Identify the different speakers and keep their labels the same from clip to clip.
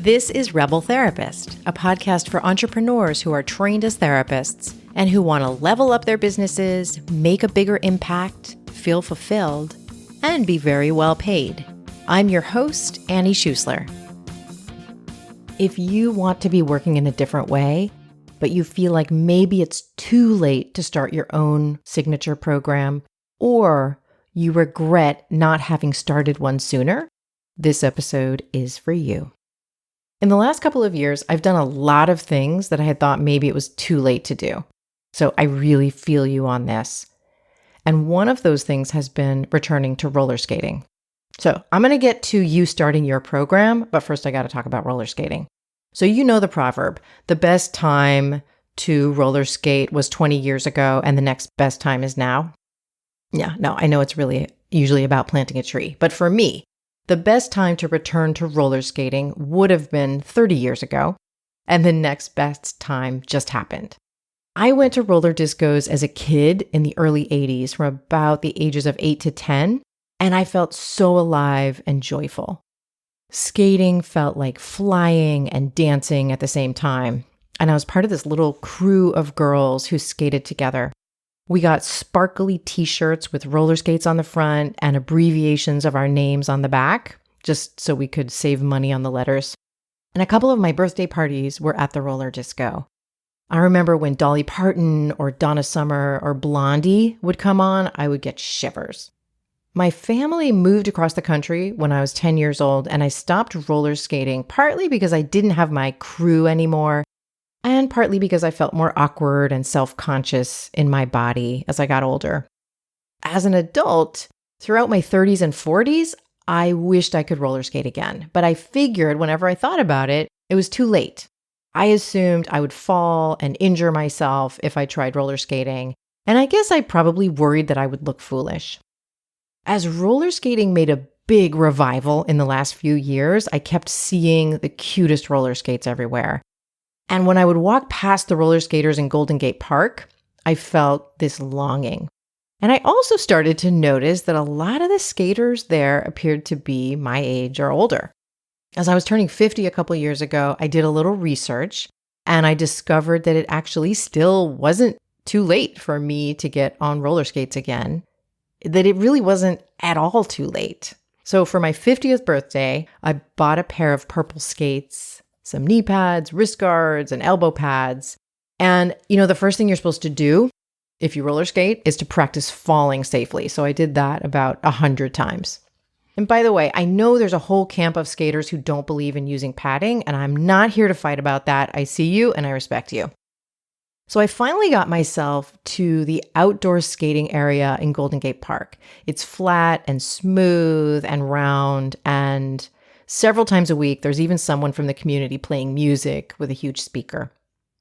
Speaker 1: This is Rebel Therapist, a podcast for entrepreneurs who are trained as therapists and who want to level up their businesses, make a bigger impact, feel fulfilled, and be very well paid. I'm your host, Annie Schusler. If you want to be working in a different way, but you feel like maybe it's too late to start your own signature program, or you regret not having started one sooner, this episode is for you. In the last couple of years, I've done a lot of things that I had thought maybe it was too late to do. So I really feel you on this. And one of those things has been returning to roller skating. So I'm going to get to you starting your program, but first I got to talk about roller skating. So you know the proverb, the best time to roller skate was 20 years ago and the next best time is now. Yeah, no, I know it's really usually about planting a tree, but for me, the best time to return to roller skating would have been 30 years ago, and the next best time just happened. I went to roller discos as a kid in the early 80s from about the ages of 8 to 10, and I felt so alive and joyful. Skating felt like flying and dancing at the same time, and I was part of this little crew of girls who skated together. We got sparkly t-shirts with roller skates on the front and abbreviations of our names on the back, just so we could save money on the letters. And a couple of my birthday parties were at the roller disco. I remember when Dolly Parton or Donna Summer or Blondie would come on, I would get shivers. My family moved across the country when I was 10 years old, and I stopped roller skating partly because I didn't have my crew anymore, and partly because I felt more awkward and self-conscious in my body as I got older. As an adult, throughout my 30s and 40s, I wished I could roller skate again, but I figured whenever I thought about it, it was too late. I assumed I would fall and injure myself if I tried roller skating, and I guess I probably worried that I would look foolish. As roller skating made a big revival in the last few years, I kept seeing the cutest roller skates everywhere. And when I would walk past the roller skaters in Golden Gate Park, I felt this longing. And I also started to notice that a lot of the skaters there appeared to be my age or older. As I was turning 50 a couple years ago, I did a little research and I discovered that it actually still wasn't too late for me to get on roller skates again, that it really wasn't at all too late. So for my 50th birthday, I bought a pair of purple skates, some knee pads, wrist guards, and elbow pads. And, the first thing you're supposed to do if you roller skate is to practice falling safely. So I did that about 100 times. And by the way, I know there's a whole camp of skaters who don't believe in using padding, and I'm not here to fight about that. I see you and I respect you. So I finally got myself to the outdoor skating area in Golden Gate Park. It's flat and smooth and round, and several times a week, there's even someone from the community playing music with a huge speaker.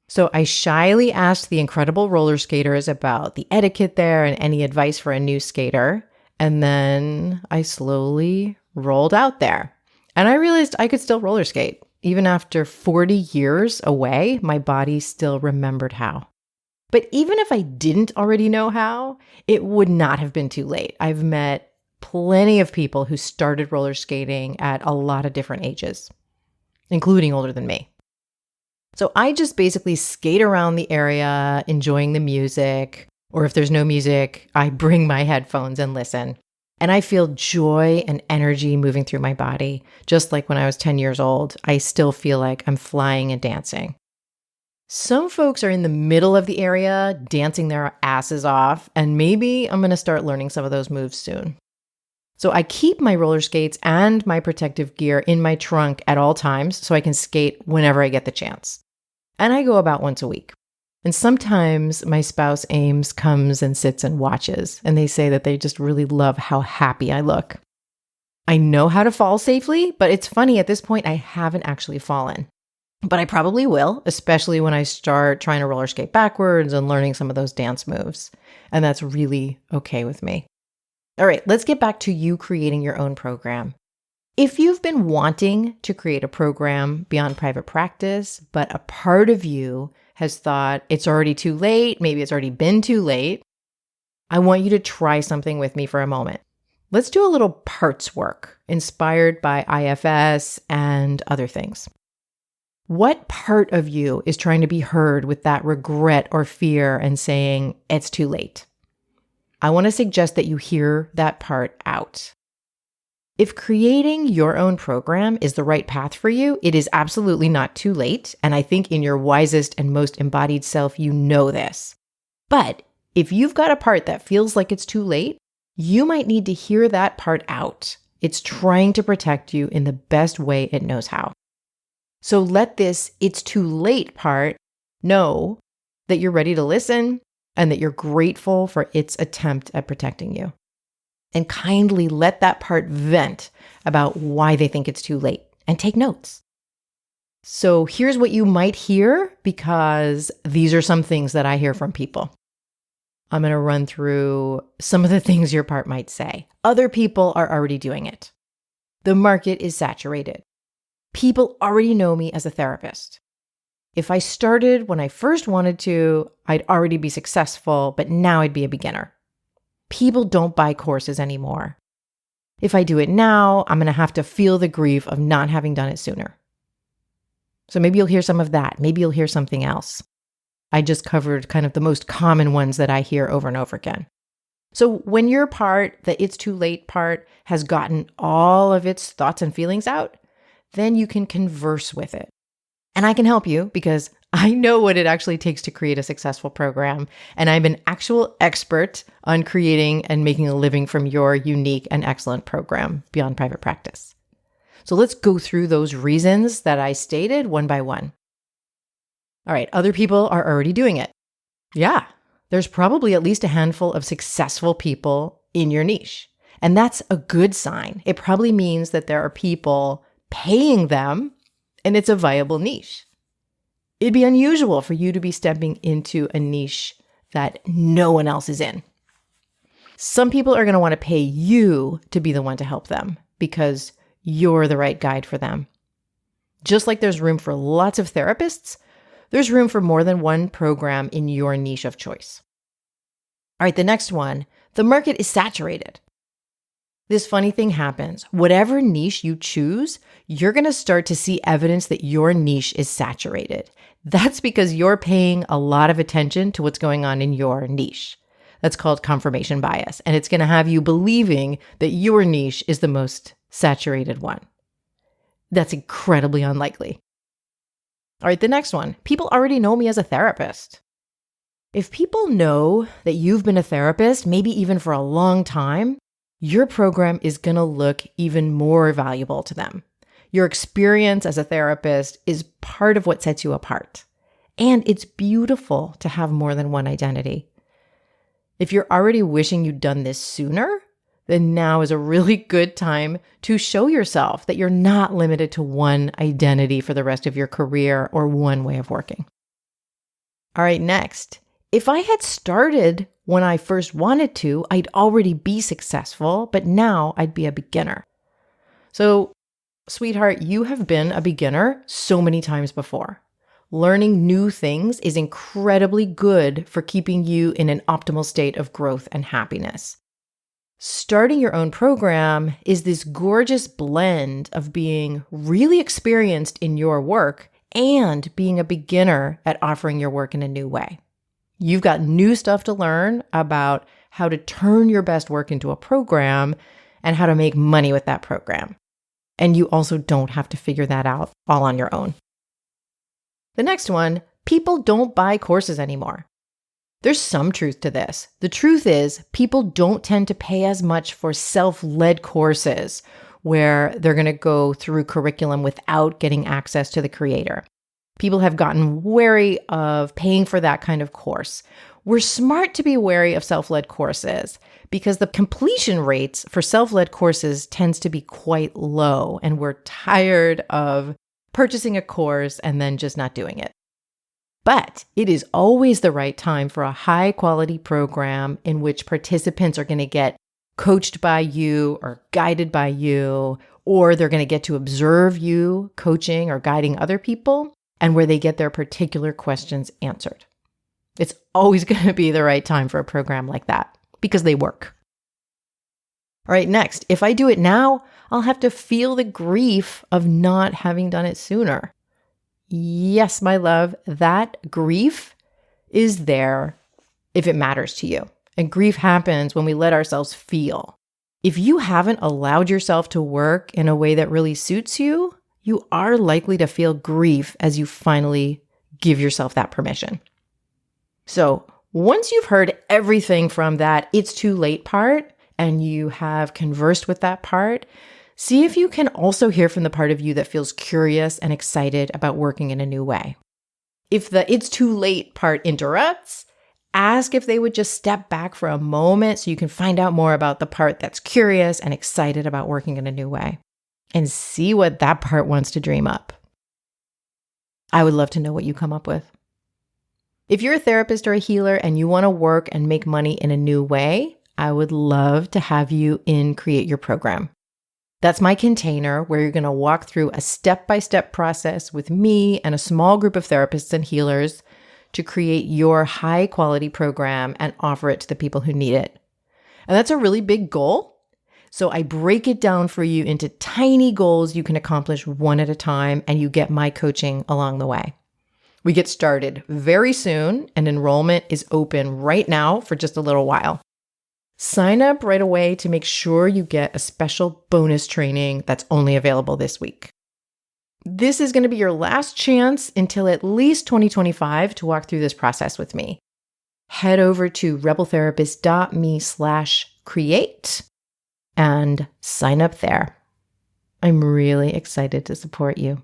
Speaker 1: So I shyly asked the incredible roller skaters about the etiquette there and any advice for a new skater. And then I slowly rolled out there. And I realized I could still roller skate. Even after 40 years away, my body still remembered how. But even if I didn't already know how, it would not have been too late. I've met plenty of people who started roller skating at a lot of different ages, including older than me. So I just basically skate around the area, enjoying the music, or if there's no music, I bring my headphones and listen. And I feel joy and energy moving through my body. Just like when I was 10 years old, I still feel like I'm flying and dancing. Some folks are in the middle of the area, dancing their asses off, and maybe I'm going to start learning some of those moves soon. So I keep my roller skates and my protective gear in my trunk at all times so I can skate whenever I get the chance. And I go about once a week. And sometimes my spouse Ames comes and sits and watches, and they say that they just really love how happy I look. I know how to fall safely, but it's funny, at this point I haven't actually fallen. But I probably will, especially when I start trying to roller skate backwards and learning some of those dance moves. And that's really okay with me. All right, let's get back to you creating your own program. If you've been wanting to create a program beyond private practice, but a part of you has thought it's already too late, maybe it's already been too late, I want you to try something with me for a moment. Let's do a little parts work inspired by IFS and other things. What part of you is trying to be heard with that regret or fear and saying, it's too late? I want to suggest that you hear that part out. If creating your own program is the right path for you, it is absolutely not too late. And I think in your wisest and most embodied self, you know this. But if you've got a part that feels like it's too late, you might need to hear that part out. It's trying to protect you in the best way it knows how. So let this "it's too late" part know that you're ready to listen and that you're grateful for its attempt at protecting you. And kindly let that part vent about why they think it's too late and take notes. So here's what you might hear, because these are some things that I hear from people. I'm going to run through some of the things your part might say. Other people are already doing it. The market is saturated. People already know me as a therapist. If I started when I first wanted to, I'd already be successful, but now I'd be a beginner. People don't buy courses anymore. If I do it now, I'm going to have to feel the grief of not having done it sooner. So maybe you'll hear some of that. Maybe you'll hear something else. I just covered kind of the most common ones that I hear over and over again. So when your part, the "it's too late" part, has gotten all of its thoughts and feelings out, then you can converse with it. And I can help you because I know what it actually takes to create a successful program. And I'm an actual expert on creating and making a living from your unique and excellent program beyond private practice. So let's go through those reasons that I stated one by one. All right, other people are already doing it. Yeah, there's probably at least a handful of successful people in your niche. And that's a good sign. It probably means that there are people paying them and it's a viable niche. It'd be unusual for you to be stepping into a niche that no one else is in. Some people are going to want to pay you to be the one to help them because you're the right guide for them. Just like there's room for lots of therapists, there's room for more than one program in your niche of choice. All right, the next one, the market is saturated. This funny thing happens. Whatever niche you choose, you're going to start to see evidence that your niche is saturated. That's because you're paying a lot of attention to what's going on in your niche. That's called confirmation bias, and it's going to have you believing that your niche is the most saturated one. That's incredibly unlikely. All right, the next one. People already know me as a therapist. If people know that you've been a therapist, maybe even for a long time, your program is going to look even more valuable to them. Your experience as a therapist is part of what sets you apart. And it's beautiful to have more than one identity. If you're already wishing you'd done this sooner, then now is a really good time to show yourself that you're not limited to one identity for the rest of your career or one way of working. All right, next. If I had started when I first wanted to, I'd already be successful, but now I'd be a beginner. So, sweetheart, you have been a beginner so many times before. Learning new things is incredibly good for keeping you in an optimal state of growth and happiness. Starting your own program is this gorgeous blend of being really experienced in your work and being a beginner at offering your work in a new way. You've got new stuff to learn about how to turn your best work into a program and how to make money with that program. And you also don't have to figure that out all on your own. The next one, people don't buy courses anymore. There's some truth to this. The truth is, people don't tend to pay as much for self-led courses where they're going to go through curriculum without getting access to the creator. People have gotten wary of paying for that kind of course. We're smart to be wary of self-led courses because the completion rates for self-led courses tends to be quite low, and we're tired of purchasing a course and then just not doing it. But it is always the right time for a high-quality program in which participants are going to get coached by you or guided by you, or they're going to get to observe you coaching or guiding other people, and where they get their particular questions answered. It's always going to be the right time for a program like that because they work. All right, next, if I do it now, I'll have to feel the grief of not having done it sooner. yes, my love, that grief is there if it matters to you. And grief happens when we let ourselves feel. If you haven't allowed yourself to work in a way that really suits you, you are likely to feel grief as you finally give yourself that permission. So once you've heard everything from that it's too late part and you have conversed with that part, see if you can also hear from the part of you that feels curious and excited about working in a new way. If the it's too late part interrupts, ask if they would just step back for a moment so you can find out more about the part that's curious and excited about working in a new way, and see what that part wants to dream up. I would love to know what you come up with. If you're a therapist or a healer and you want to work and make money in a new way, I would love to have you in Create Your Program. That's my container where you're going to walk through a step-by-step process with me and a small group of therapists and healers to create your high-quality program and offer it to the people who need it. And that's a really big goal. So I break it down for you into tiny goals you can accomplish one at a time, and you get my coaching along the way. We get started very soon, and enrollment is open right now for just a little while. Sign up right away to make sure you get a special bonus training that's only available this week. This is going to be your last chance until at least 2025 to walk through this process with me. Head over to rebeltherapist.me/create and sign up there. I'm really excited to support you.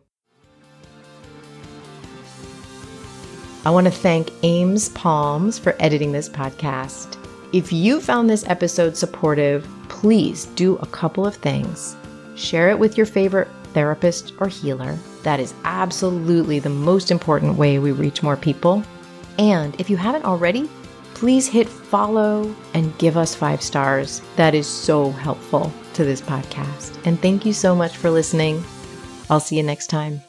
Speaker 1: I want to thank Ames Palms for editing this podcast. If you found this episode supportive, please do a couple of things. Share it with your favorite therapist or healer. That is absolutely the most important way we reach more people. And if you haven't already, please hit follow and give us 5 stars. That is so helpful to this podcast. And thank you so much for listening. I'll see you next time.